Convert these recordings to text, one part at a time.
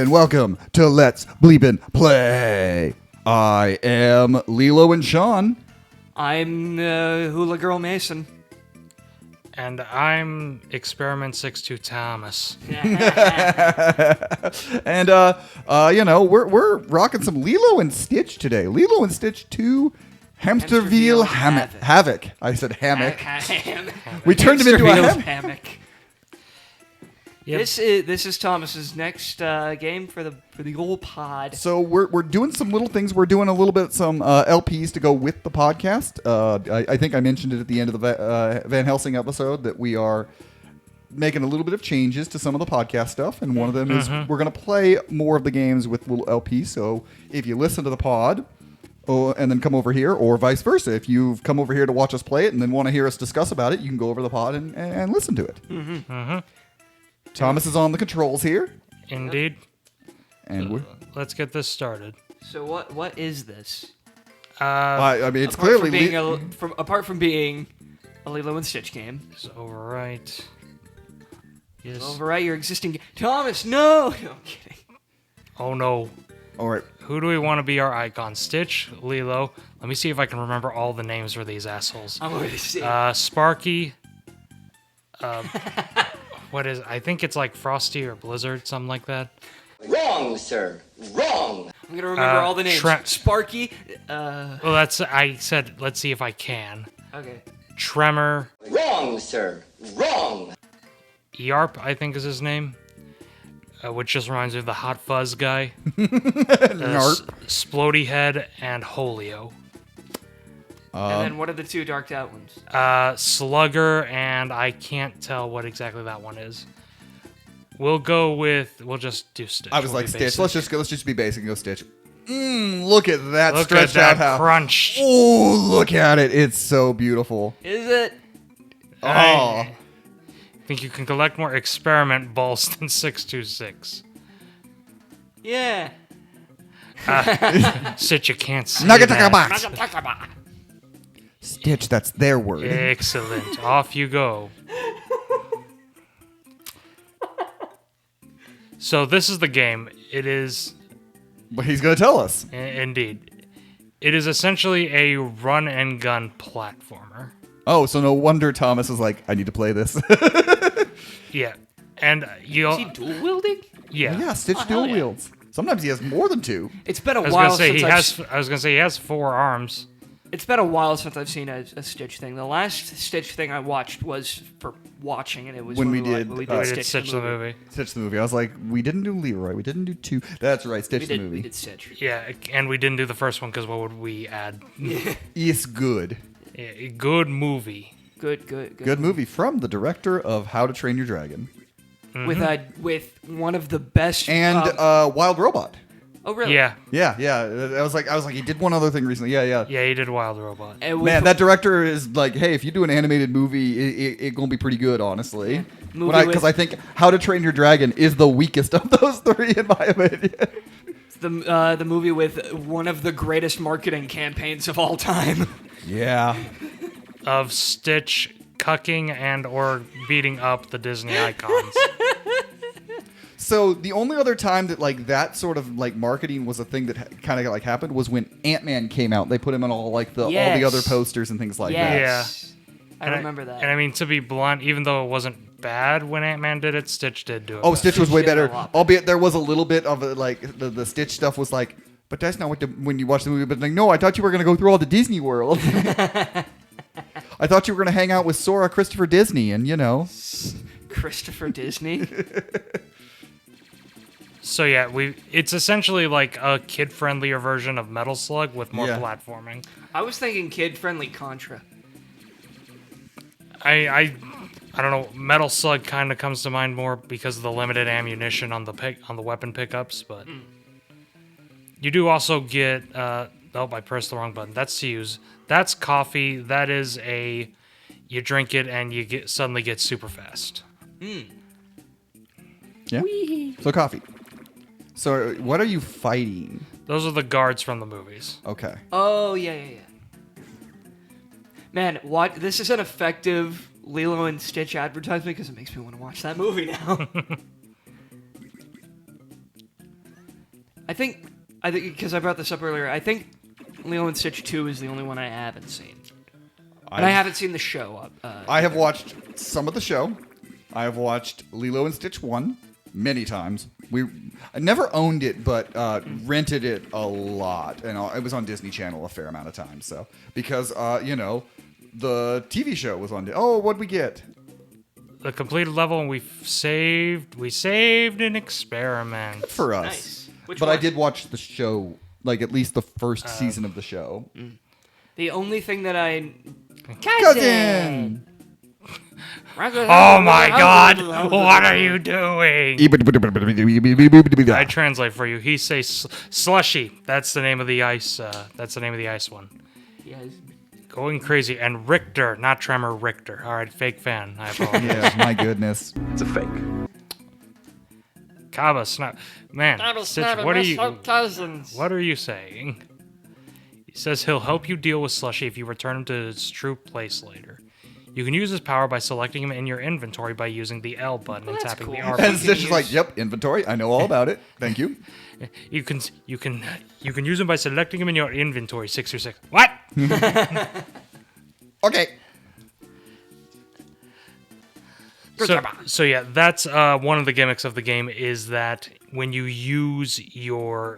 and welcome to Let's Bleepin' Play. I am Lilo and Sean. I'm Hula Girl Mason. And I'm Experiment 62 Thomas. And we're rocking some Lilo and Stitch today. Lilo and Stitch 2 Hamsterviel Havoc. I said hammock. We turned him into a hammock. Yep. This is Thomas's next game for the old pod. So we're doing some little things. We're doing a little bit some LPs to go with the podcast. I think I mentioned it at the end of the Van Helsing episode that we are making a little bit of changes to some of the podcast stuff, and one of them is we're going to play more of the games with little LPs. So if you listen to the pod and then come over here, or vice versa, if you've come over here to watch us play it and then want to hear us discuss about it, you can go over to the pod and listen to it. Thomas is on the controls here. Indeed. And let's get this started. So what is this? I mean, it's Apart clearly from being apart from being a Lilo and Stitch game. Just overwrite. Yes. Overwrite your existing game. Thomas, no! No, I'm kidding. Oh no. all right. Who do we want to be our icon? Stitch, Lilo. Let me see if I can remember all the names for these assholes. I'm going to see. Sparky. What is? I think it's like Frosty or Blizzard, something like that. Wrong, sir. Wrong. I'm going to remember all the names. Sparky. Well, I said, let's see if I can. Okay. Tremor. Wrong, sir. Wrong. Yarp, I think is his name. Which just reminds me of the Hot Fuzz guy. Splody Head and Holio. And then what are the two darked out ones? Slugger, and I can't tell what exactly that one is. We'll just do Stitch. I was like, Stitch. Basic. Let's just be basic and go Stitch. Look at that Look stretched at that out crunch. Oh, look at it. It's so beautiful. Is it? Oh. I think you can collect more experiment balls than 626. Yeah. Stitch, you can't see Nagataka that. box. Stitch, that's their word. Excellent. Off you go. So this is the game. It is... But he's going to tell us. Indeed. It is essentially a run-and-gun platformer. Oh, so no wonder Thomas is like, I need to play this. Yeah. And you... Is he dual wielding? Yeah. Yeah, Stitch dual wields. Sometimes he has more than two. It's been a I was while gonna say since I was gonna say he has 4 arms. It's been a while since I've seen a Stitch thing. The last Stitch thing I watched was for watching, and it was When we we did, We did Stitch the movie. Stitch the movie. I was like, we didn't do Leroy. We didn't do 2. That's right, Stitch the movie. We did Stitch. Yeah, and we didn't do the first one because what would we add? It's good. Yeah, good movie. Good Movie from the director of How to Train Your Dragon. With one of the best And Wild Robot. oh really? Yeah. Yeah. I was like, he did one other thing recently. Yeah. Yeah, he did Wild Robot. And with Man, that director is like, hey, if you do an animated movie, it gonna be pretty good, honestly. Because I think How to Train Your Dragon is the weakest of those 3, in my opinion. the movie with one of the greatest marketing campaigns of all time. Yeah. Of Stitch cucking and or beating up the Disney icons. So the only other time that like that sort of like marketing was a thing that kind of like happened was when Ant-Man came out. They put him on all like all the other posters and things like that. Yes. I remember that. And I mean, to be blunt, even though it wasn't bad when Ant-Man did it, Stitch did do it. Oh, better. Stitch was way Stitch did better. a lot. Albeit there was a little bit of a, like the Stitch stuff was like, but that's not what when you watch the movie. But like, no, I thought you were gonna go through all the Disney World. I thought you were gonna hang out with Sora Christopher Disney, and Christopher Disney. So yeah, it's essentially like a kid-friendlier version of Metal Slug with more platforming. I was thinking kid-friendly Contra. I don't know. Metal Slug kind of comes to mind more because of the limited ammunition on the weapon pickups, but you do also get. Oh, I pressed the wrong button. That's to use. That's coffee. That is you drink it and you suddenly get super fast. Yeah. So coffee. So what are you fighting? Those are the guards from the movies. Okay. Oh yeah. Man, this is an effective Lilo and Stitch advertisement because it makes me want to watch that movie now. I think because I brought this up earlier, I think Lilo and Stitch 2 is the only one I haven't seen. And I haven't seen the show. I have watched some of the show. I have watched Lilo and Stitch 1 many times. I never owned it, but rented it a lot. And it was on Disney Channel a fair amount of times. So because, the TV show was on. What'd we get? The completed level, and we saved an experiment. Good for us. Nice. Which but one? I did watch the show, like at least the first season of the show. The only thing that I... Cousin! Oh my God! What are you doing? I translate for you. He says slushy. That's the name of the ice. That's the name of the ice one. Yes. Going crazy. And Richter, not Tremor, Richter. All right, fake fan. I apologize. Yeah, my goodness. It's a fake. Kaba snap. Man, Stitch, what are you saying? He says he'll help you deal with Slushy if you return him to his true place later. You can use his power by selecting him in your inventory by using the L button and that's tapping the cool. R And button. Stitch is like, yep, inventory. I know all about it. Thank you. You can use him by selecting him in your inventory 6 through 6. What? Okay. So yeah, that's one of the gimmicks of the game is that when you use you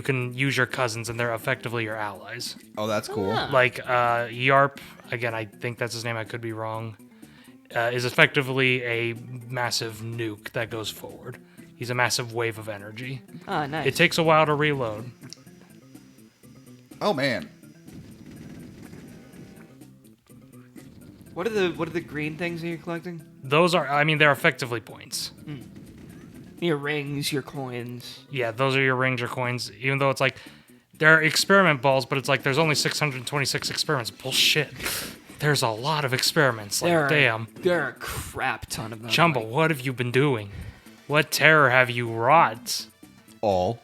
can use your cousins and they're effectively your allies. Oh, that's cool. Like Yarp, again, I think that's his name. I could be wrong. Is effectively a massive nuke that goes forward. He's a massive wave of energy. Ah, nice. It takes a while to reload. Oh, man. What are the green things that you're collecting? Those are, they're effectively points. Your rings, your coins. Yeah, those are your rings or coins. Even though it's like, they're experiment balls, but it's like there's only 626 experiments. Bullshit. There's a lot of experiments. Like, damn. There are a crap ton of them. Chumba, what have you been doing? What terror have you wrought? All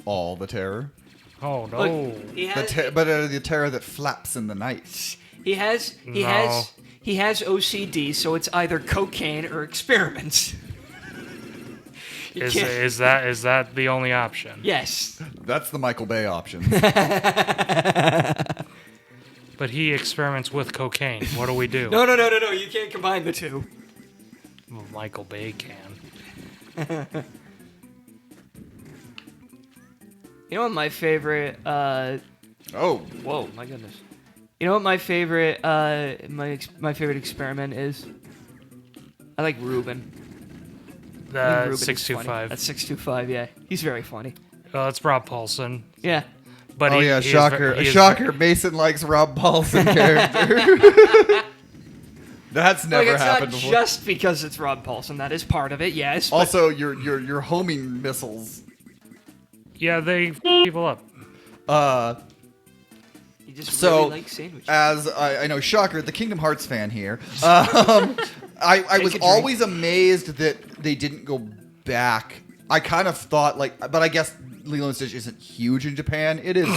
the terror. Oh no. Look, The terror that flaps in the night. He has OCD, so it's either cocaine or experiments. Is that the only option? Yes. That's the Michael Bay option. But he experiments with cocaine. What do we do? No. You can't combine the two. Well, Michael Bay can. You know what my favorite? Whoa, my goodness. You know what my favorite? My favorite experiment is. I like Ruben. The Ruben is 625. funny. That's 625. Yeah, he's very funny. It's Rob Paulson. Yeah. But shocker. Mason likes Rob Paulson character. That's never happened it's before. not just because it's Rob Paulson. That is part of it. Yes. But Also, your homing missiles. Yeah, they people up. you just So, really like sandwiches. as I know, shocker, the Kingdom Hearts fan here. I was drink. always amazed that they didn't go back. I kind of thought but I guess Lilo and Stitch isn't huge in Japan. It is.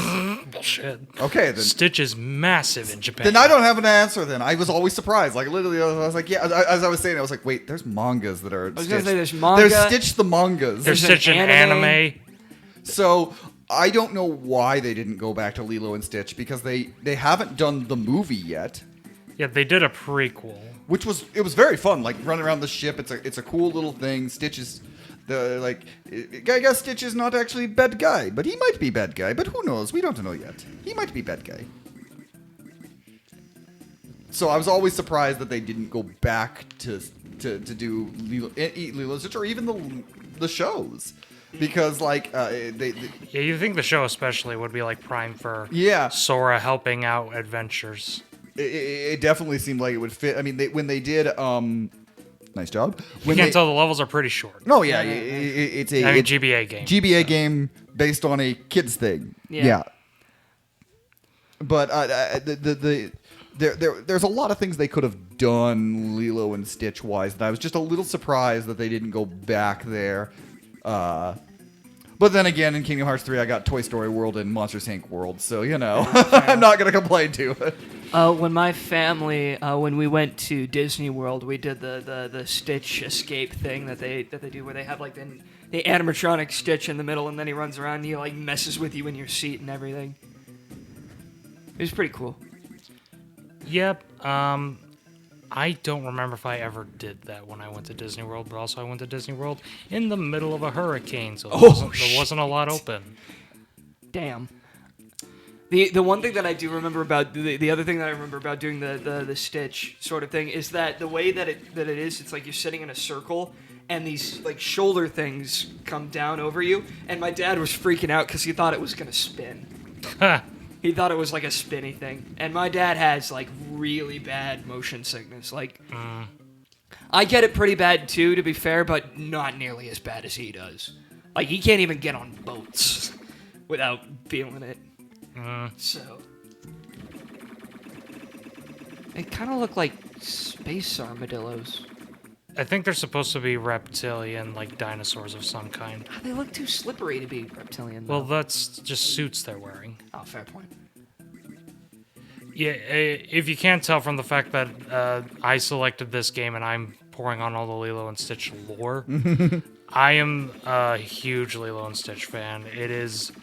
Bullshit. Okay, then. Stitch is massive in Japan. Then I don't have an answer. Then I was always surprised. Like literally, I was like, yeah. As I was saying, I was like, wait, there's mangas that are. I was gonna say there's manga. There's Stitch the mangas. There's There's Stitch an in anime. anime. So I don't know why they didn't go back to Lilo and Stitch because they haven't done the movie yet. Yeah, they did a prequel. Which was very fun. Like running around the ship. It's a cool little thing. Stitch is. I guess Stitch is not actually bad guy, but he might be bad guy. But who knows? We don't know yet. He might be bad guy. So I was always surprised that they didn't go back to do Lilo and Stitch or even the shows, because they Yeah, you think the show especially would be like prime for yeah. Sora helping out adventures. It definitely seemed like it would fit. I mean, when they did. Nice job. You can't tell the levels are pretty short. No, yeah, it's a GBA game. GBA game based on a kids thing. Yeah. But there's a lot of things they could have done Lilo and Stitch wise that I was just a little surprised that they didn't go back there. But then again, in Kingdom Hearts 3, I got Toy Story World and Monsters Inc. World, so I'm not gonna complain too. When my family, when we went to Disney World, we did the Stitch escape thing that they do, where they have animatronic Stitch in the middle, and then he runs around and he like messes with you in your seat and everything. It was pretty cool. Yep. I don't remember if I ever did that when I went to Disney World, but also I went to Disney World in the middle of a hurricane, so there wasn't a lot open. Damn. The one thing that I do remember about the other thing that I remember about doing the Stitch sort of thing is that the way that it is, it's like you're sitting in a circle and these like shoulder things come down over you, and my dad was freaking out because he thought it was gonna spin. He thought it was like a spinny thing, and my dad has like really bad motion sickness. Like, I get it pretty bad too, to be fair, but not nearly as bad as he does. Like, he can't even get on boats without feeling it. So, they kind of look like space armadillos. I think they're supposed to be reptilian, like dinosaurs of some kind. They look too slippery to be reptilian, though. Well, that's just suits they're wearing. Oh, fair point. Yeah, if you can't tell from the fact that I selected this game and I'm pouring on all the Lilo and Stitch lore, I am a huge Lilo and Stitch fan. It is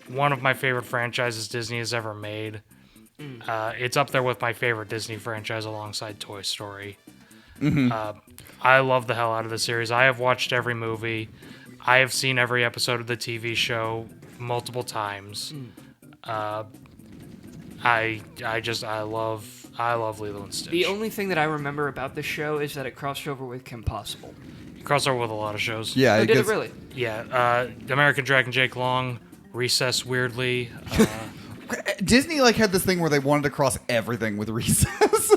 one of my favorite franchises Disney has ever made. It's up there with my favorite Disney franchise alongside Toy Story. I love the hell out of the series. I have watched every movie. I have seen every episode of the TV show multiple times. I love Lilo and Stitch. The only thing that I remember about this show is that it crossed over with Kim Possible. It crossed over with a lot of shows. Yeah, Oh, did it really? Yeah, American Dragon Jake Long, Recess weirdly. Disney like had this thing where they wanted to cross everything with Recess.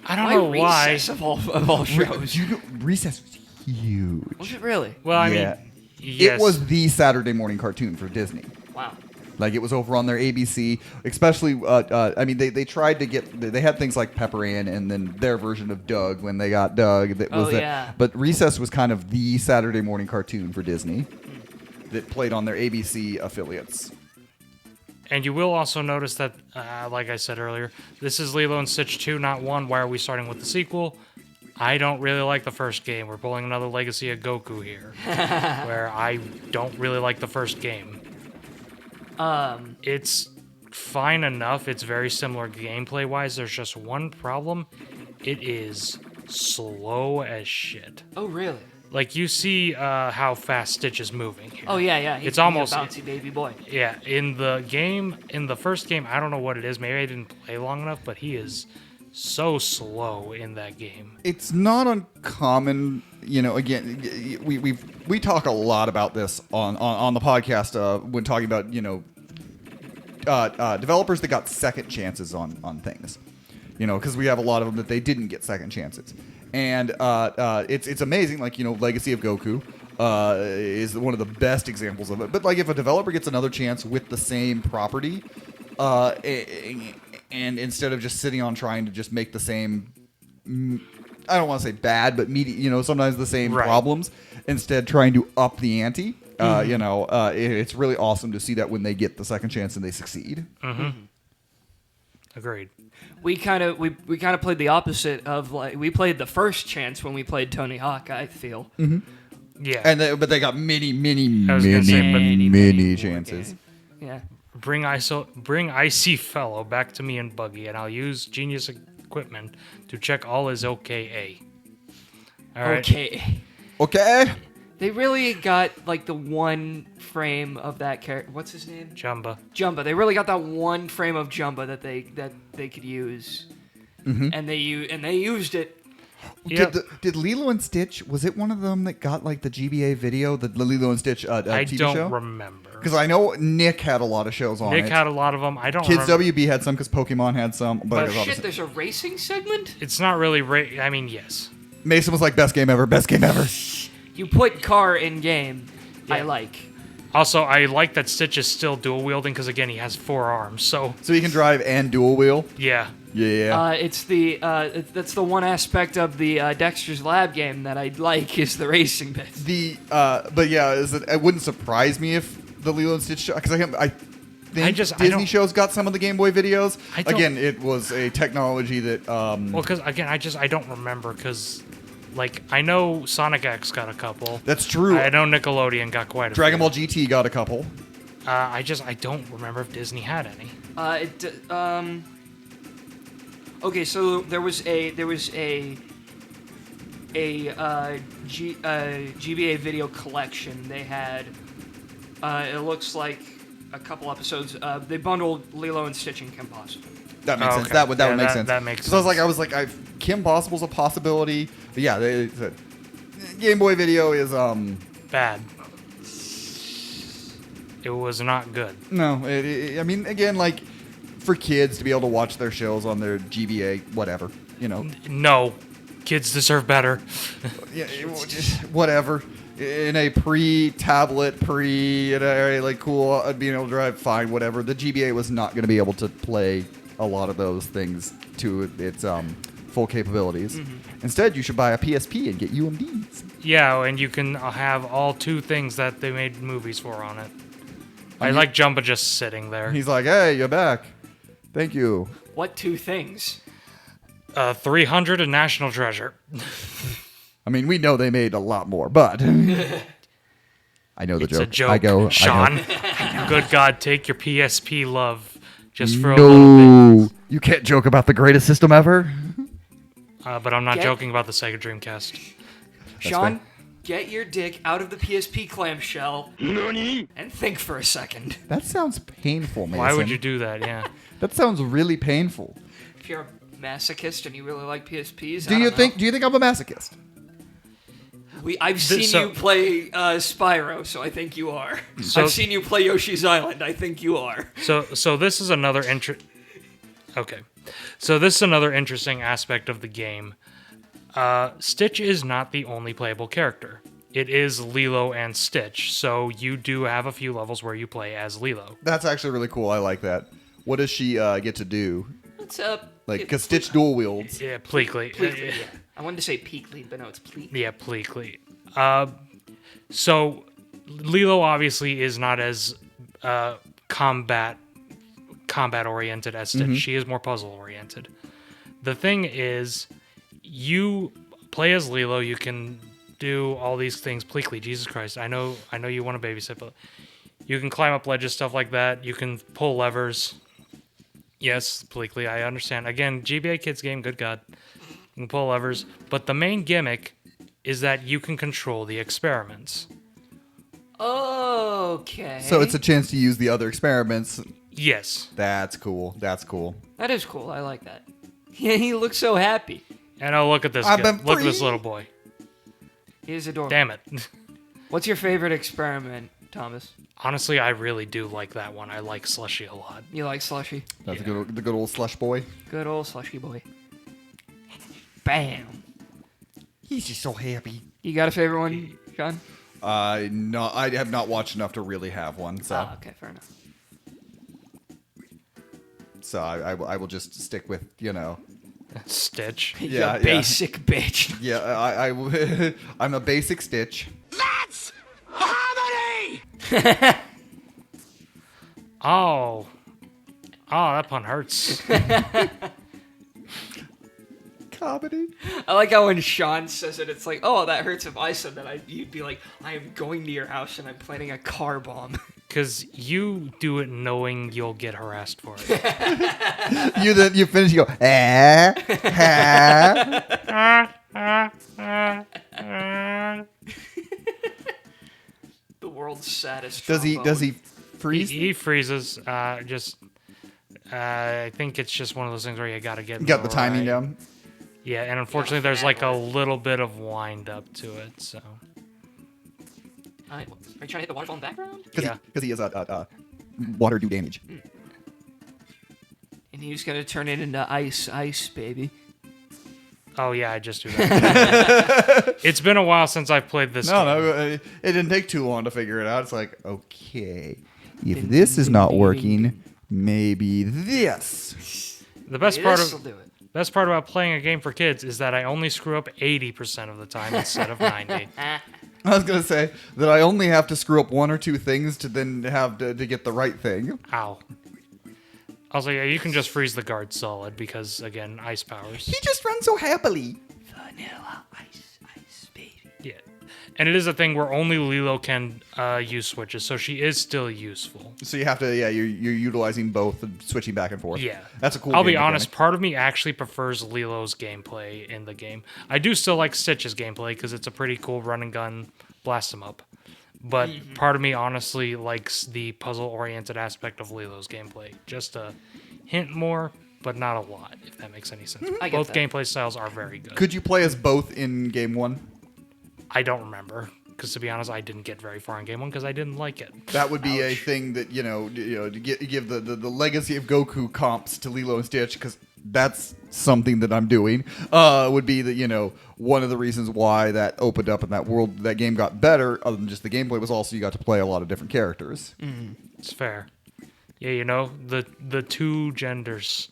I don't know why. Recess of all shows. Recess was huge. Was it really? Well, I Yeah. mean, yes. It was the Saturday morning cartoon for Disney. Wow. Like, it was over on their ABC, especially, I mean, they tried to get, they had things like Pepper Ann and then their version of Doug when they got Doug. That was yeah. But Recess was kind of the Saturday morning cartoon for Disney that played on their ABC affiliates. And you will also notice that, like I said earlier, this is Lilo and Stitch 2, not 1. Why are we starting with the sequel? I don't really like the first game. We're pulling another Legacy of Goku here, where I don't really like the first game. It's fine enough. It's very similar gameplay-wise. There's just one problem. It is slow as shit. Oh, really? Like, you see how fast Stitch is moving here. Oh, yeah. He's almost- a bouncy baby boy. Yeah, in the first game, I don't know what it is. Maybe I didn't play long enough, but he is so slow in that game. It's not uncommon, again, we talk a lot about this on the podcast when talking about, developers that got second chances on things. Because we have a lot of them that they didn't get second chances. And it's amazing, like, Legacy of Goku is one of the best examples of it. But, like, if a developer gets another chance with the same property, and instead of just sitting on trying to just make the same, I don't want to say bad, but sometimes the same problems, instead trying to up the ante, it's really awesome to see that when they get the second chance and they succeed. Agreed. We kind of played the opposite of, like, we played the first chance when we played Tony Hawk, I feel. Yeah. But they got many chances. Yeah. Bring Icy Fellow back to me in Buggy, and I'll use Genius Equipment to check all his OKA. All right. Okay. They really got, like, the one frame of that character. What's his name? Jumba. They really got that one frame of Jumba that they could use, and they used it. Yep. Did Lilo and Stitch, was it one of them that got, like, the GBA video, the Lilo and Stitch TV show? I don't remember. Because I know Nick had a lot of shows on it. Nick had a lot of them. I don't Kids remember. WB had some because Pokemon had some. But Shit, there's a racing segment? It's not really I mean, yes. Mason was like, best game ever. You put car in game. Yeah. I like. Also, I like that Stitch is still dual wielding because, again, he has 4 arms. So he can drive and dual wheel? Yeah. Yeah. It's that's the one aspect of the Dexter's Lab game that I like is the racing bit. But yeah, it wouldn't surprise me if the Lilo and Stitch show, because I think Disney shows got some of the Game Boy videos. Again, it was a technology that. Well, because again, I don't remember because Like, I know Sonic X got a couple. That's true. I know Nickelodeon got quite a Dragon few. Ball GT got a couple. I don't remember if Disney had any. Okay, so there was a GBA video collection. They had it looks like a couple episodes. They bundled Lilo and Stitch and Kim Possible. That makes sense. Okay. That would Yeah, make that- sense. that makes 'Cause I was like, Kim Possible's a possibility. But yeah, they said Game Boy Video is Bad. It was not good. no. I mean, again, like for kids to be able to watch their shows on their GBA, whatever, you know. No. Kids deserve better. Yeah, whatever. In a pre-tablet, like cool, being able to drive, fine, whatever. The GBA was not going to be able to play a lot of those things to its full capabilities. Instead, you should buy a PSP and get UMDs. Yeah, and you can have all 2 things that they made movies for on it. I like Jumba just sitting there. He's like, "Hey, you're back. Thank you." What 2 things? 300 and National Treasure. I mean, we know they made a lot more, but I know the It's joke. a joke, I go, Sean. Good God, take your PSP love just for a no, little bit. you can't joke about the greatest system ever. But I'm not Get- joking about the Sega Dreamcast. Sean, get your dick out of the PSP clamshell and think for a second. That sounds painful, Mason. Why would you do that? Yeah. That sounds really painful. If you're a masochist and you really like PSPs, Do you think I'm a masochist? I've seen so- you play Spyro, so I think you are. So- I've seen you play Yoshi's Island. I think you are. So this is another Okay. So this is another interesting aspect of the game. Stitch is not the only playable character. It is Lilo and Stitch, so you do have a few levels where you play as Lilo. That's actually really cool. I like that. What does she get to do? What's up? Like, because Stitch dual wields. Yeah, Pleakley. Pleakley, yeah. I wanted to say Peakley, but no, it's Pleakley. Yeah, Pleakley. So Lilo obviously is not as combat oriented as Stitch. She is more puzzle oriented. The thing is, you play as Lilo, you can do all these things. Pleakley, Jesus Christ, I know you want to babysit, but you can climb up ledges, stuff like that. You can pull levers. Yes, Pleakley, I understand. Again, GBA Kids game, good God. You can pull levers. But the main gimmick is that you can control the experiments. Okay. So it's a chance to use the other experiments. Yes. That's cool. That's cool. That is cool. I like that. Yeah, he looks so happy. And oh, look at this I've guy. been Look at this free. little boy. He is adorable. Damn it. What's your favorite experiment, Thomas? Honestly, I really do like that one. I like Slushy a lot. You like Slushy? That's the good old slush boy. Good old Slushy boy. Bam. He's just so happy. You got a favorite one, Sean? No, I have not watched enough to really have one. So, Oh, okay, fair enough. so I will just stick with Stitch. You Yeah, yeah. basic bitch. Yeah, I'm a basic Stitch. Oh. Oh, that pun hurts. Comedy. I like how when Sean says it, it's like, oh, that hurts. If I said that, you'd be like, I am going to your house and I'm planting a car bomb. Because you do it knowing you'll get harassed for it. You finish. You go. The world's saddest. Does he trombone. freeze? He freezes. I think it's just one of those things where you gotta get. You got the timing right. down. Yeah, and unfortunately, there's like a little bit of wind up to it. So Are you trying to hit the waterfall in the background? Yeah. Because he has water do damage. And you just gotta turn it into ice, baby. oh yeah, I just do that. It's been a while since I've played this. No, game. no, it didn't take too long to figure it out. It's like, okay, if this is not working, maybe this. The best part This'll of do it. best part about playing a game for kids is that I only screw up 80% of the time instead of 90. I was gonna say that I only have to screw up one or two things to then have to get the right thing. Ow. I was like, yeah, you can just freeze the guard solid because again, ice powers. He just runs so happily. Vanilla ice. And it is a thing where only Lilo can use switches, so she is still useful. So you have to, you're utilizing both and switching back and forth. Yeah. That's a cool I'll game be honest, mechanic. part of me actually prefers Lilo's gameplay in the game. I do still like Stitch's gameplay because it's a pretty cool run and gun, blast 'em up. But part of me honestly likes the puzzle-oriented aspect of Lilo's gameplay. Just a hint more, but not a lot, if that makes any sense. I get Both that. gameplay styles are very good. Could you play as both in game 1? I don't remember. Because to be honest, I didn't get very far in game 1 because I didn't like it. That would be a thing that, to give the legacy of Goku comps to Lilo and Stitch, because that's something that I'm doing, would be that, one of the reasons why that opened up in that world, that game got better, other than just the gameplay, was also you got to play a lot of different characters. It's fair. Yeah, the two genders.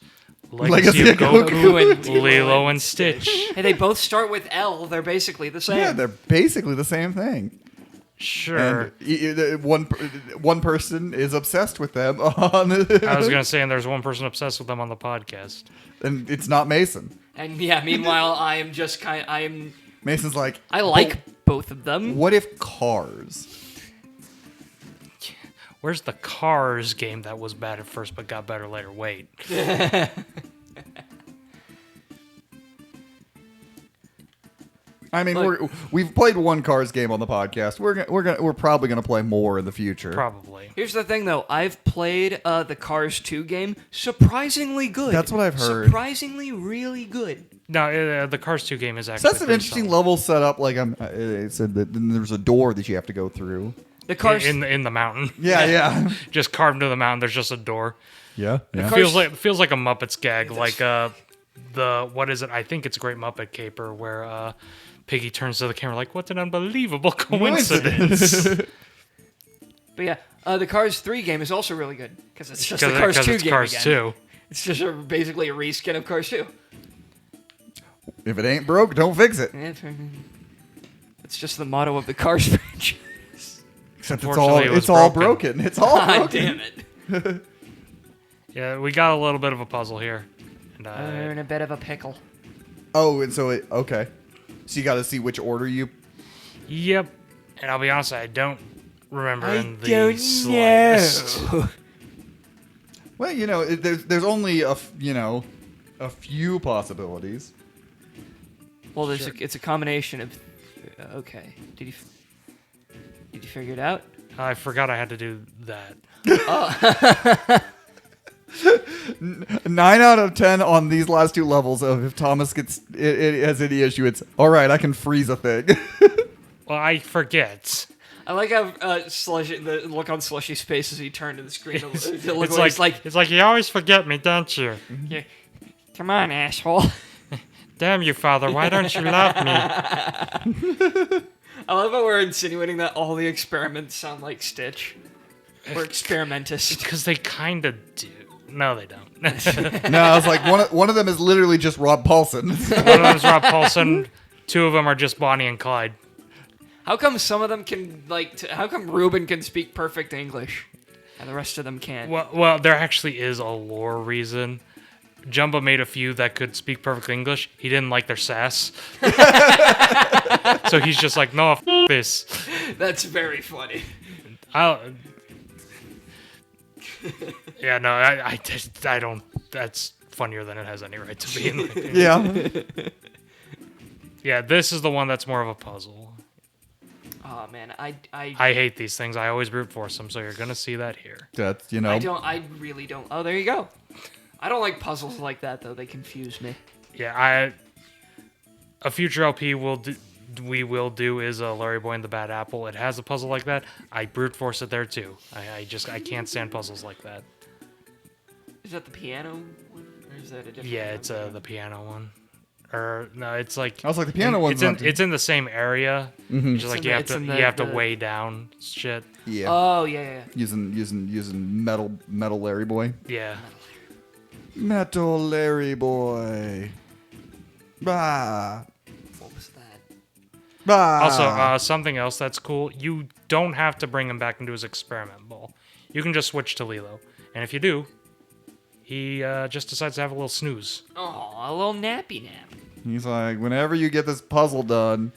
Legacy of Goku and Lilo and Stitch. Hey, they both start with L. They're basically the same. Yeah, they're basically the same thing. Sure. And one person is obsessed with them I was going to say, and there's one person obsessed with them on the podcast. and it's not Mason. And yeah, meanwhile, I am just Mason's like, I like both of them. what if Cars? Where's the Cars game that was bad at first but got better later? Wait. I mean, Look. we've played one Cars game on the podcast. We're probably gonna play more in the future. Probably. Here's the thing, though. I've played the Cars 2 game. Surprisingly good. That's what I've heard. Surprisingly really good. No, the Cars 2 game is So actually that's an pretty interesting solid. level setup. Like it said that there's a door that you have to go through. The Cars... in the mountain. Yeah. Just carved into the mountain. There's just a door. Yeah. It feels like a Muppets gag. Like the what is it? I think it's a Great Muppet Caper where Piggy turns to the camera like, "What an unbelievable coincidence!" But yeah, the Cars 3 game is also really good. Because it's just the Because Cars 2 it's game Cars again. 2. It's just basically a reskin of Cars 2. If it ain't broke, don't fix it. It's just the motto of the Cars franchise. Except Unfortunately, it was it's all broken. broken. It's all God broken. damn it. Yeah, we got a little bit of a puzzle here. And We're in a bit of a pickle. Oh, and so okay. So you got to see which order you. Yep. And I'll be honest, I don't remember in the slightest. Well, there's only a few possibilities. Well, it's a combination of... Okay. Did you figure it out? I forgot I had to do that. 9 out of 10 on these last two levels of if Thomas gets it has any issue, it's all right. I can freeze a thing. Well, I forget. I like how the look on Slushy's face as he turned to the screen. It's like you always forget me, don't you? Yeah, come on, asshole. Damn you, Father! Why don't you love me? I love how we're insinuating that all the experiments sound like Stitch. We're experimentists. Because they kind of do. No, they don't. No, I was like one of them is literally just Rob Paulson. One of them is Rob Paulson. Two of them are just Bonnie and Clyde. How come some of them can how come Ruben can speak perfect English, and the rest of them can't? Well, there actually is a lore reason. Jumbo made a few that could speak perfect English. He didn't like their sass. So he's just like, no, f*** this. That's very funny. Yeah, no, I don't. That's funnier than it has any right to be. In my opinion. Yeah. Yeah, this is the one that's more of a puzzle. Oh man, I hate these things. I always brute force them, so you're gonna see that here. That's I really don't. Oh, there you go. I don't like puzzles like that though. They confuse me. Yeah, a future LP we will do is Larry Boy and the Bad Apple. It has a puzzle like that. I brute force it there too. I can't stand puzzles like that. Is that the piano one, or is that a different? Yeah, one? it's the piano one. Or no, it's like I was like the piano one's it's in the same area. Mm-hmm. Just like It's in you the- have to the- weigh down shit. Yeah. Oh yeah. Using metal Larry Boy. Yeah. Metal Larry Boy. Bah. What was that? Bah. Also, something else that's cool. You don't have to bring him back into his experiment ball. You can just switch to Lilo, and if you do, he just decides to have a little snooze. Oh, a little nappy nap. He's like, whenever you get this puzzle done,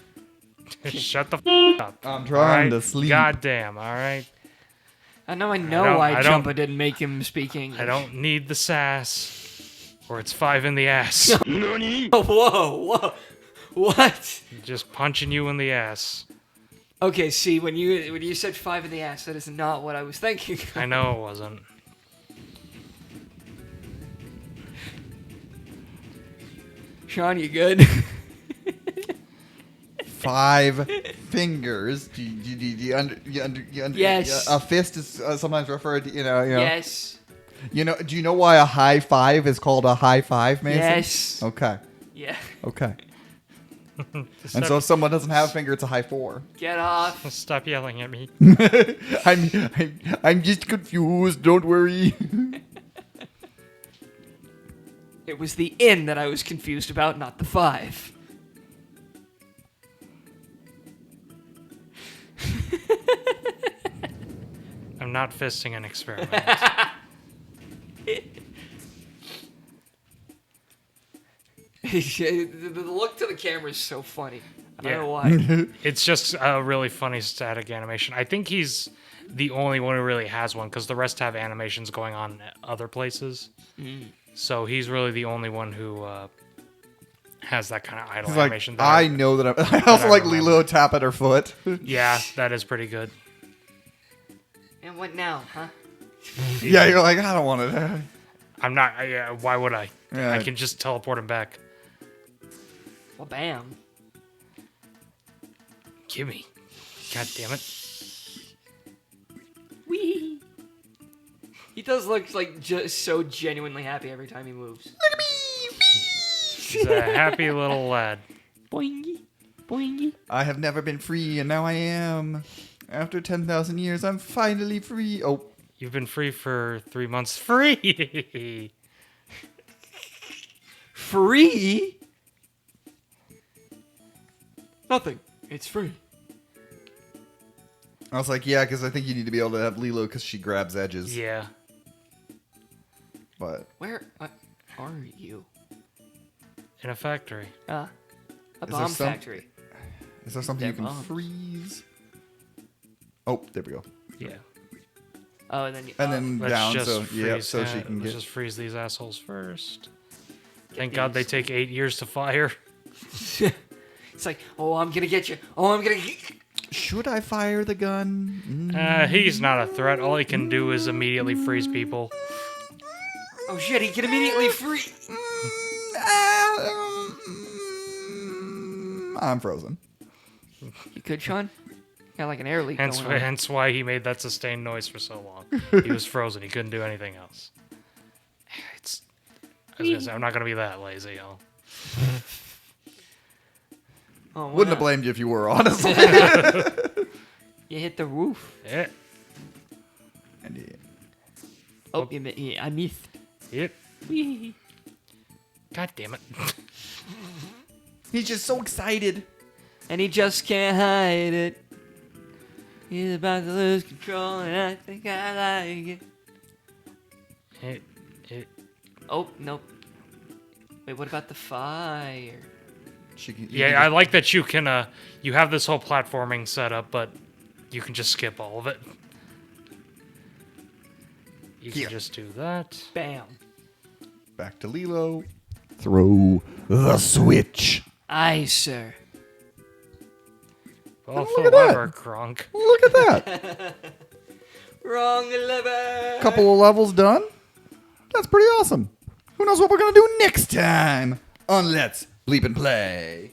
Shut the up. I'm all trying right? to sleep. Goddamn, all right? I know why I don't- Jumpa didn't make him speak English. I don't need the sass, or it's 5 in the ass. Oh, whoa. What? Just punching you in the ass. Okay, see, when you said 5 in the ass, that is not what I was thinking. I know it wasn't. Sean, you good? 5 fingers. Yes. A fist is sometimes referred to, you know. Yes. You know, do you know why a high five is called a high five, Mason? Yes. Okay. Yeah. Okay. And so if someone doesn't have a finger, it's a high 4. Get off. Stop yelling at me. I'm just confused. Don't worry. It was the in that I was confused about, not the 5. I'm not fisting an experiment. The look to the camera is so funny. I don't Yeah. know why. It's just a really funny static animation. I think he's the only one who really has one because the rest have animations going on at other places. So he's really the only one who has that kind of idle He's like, animation. I know that I also like remember. Lilo tap at her foot. Yeah, that is pretty good. And what now, huh? Yeah, you're like, I don't want it. I'm not. Why would I? Yeah. I can just teleport him back. Well, bam. Gimme. God damn it. Wee. He does look like just so genuinely happy every time he moves. He's a happy little lad. Boingy. Boingy. I have never been free, and now I am. After 10,000 years, I'm finally free. Oh, You've been free for 3 months. Free! Free? Nothing. It's free. I was like, yeah, because I think you need to be able to have Lilo because she grabs edges. Yeah. But Where are you? In a factory. A there bomb some- factory. is there something you They're can bombs. freeze? Oh, there we go. Yeah. Oh, and then you, And then Let's down, just so freeze, yeah, so she can let's get. just freeze these assholes first. Get Thank God they these. take 8 years to fire. It's like, oh, I'm gonna get you. Oh, I'm gonna get. Should I fire the gun? Mm. He's not a threat. All he can do is immediately freeze people. Oh shit, he can immediately free. I'm frozen. You could, Sean? Got like an air leak Hence, going on. hence why he made that sustained noise for so long. He was frozen. He couldn't do anything else. I was gonna say, I'm not gonna be that lazy, y'all. Oh, why Wouldn't have not? blamed you if you were, honestly. You hit the roof. Yeah. Oh, I missed. Yep. Whee. God damn it. He's just so excited. And he just can't hide it. He's about to lose control, and I think I like it. Oh, nope. Wait, what about the fire? Yeah, I like that you can, you have this whole platforming setup, but you can just skip all of it. You can Here. just do that. Bam. Back to Lilo. Throw the switch. Aye, sir. Off look the at that. lever, Kronk. Look at that. Wrong lever. Couple of levels done. That's pretty awesome. Who knows what we're going to do next time on Let's Bleep and Play.